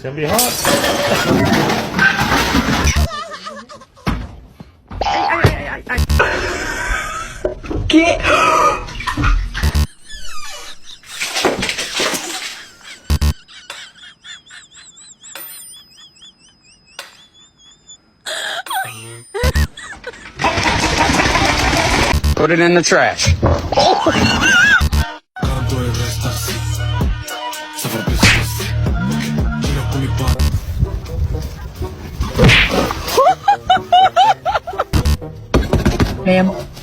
gonna be hot. Get. Put it in the trash. Ma'am.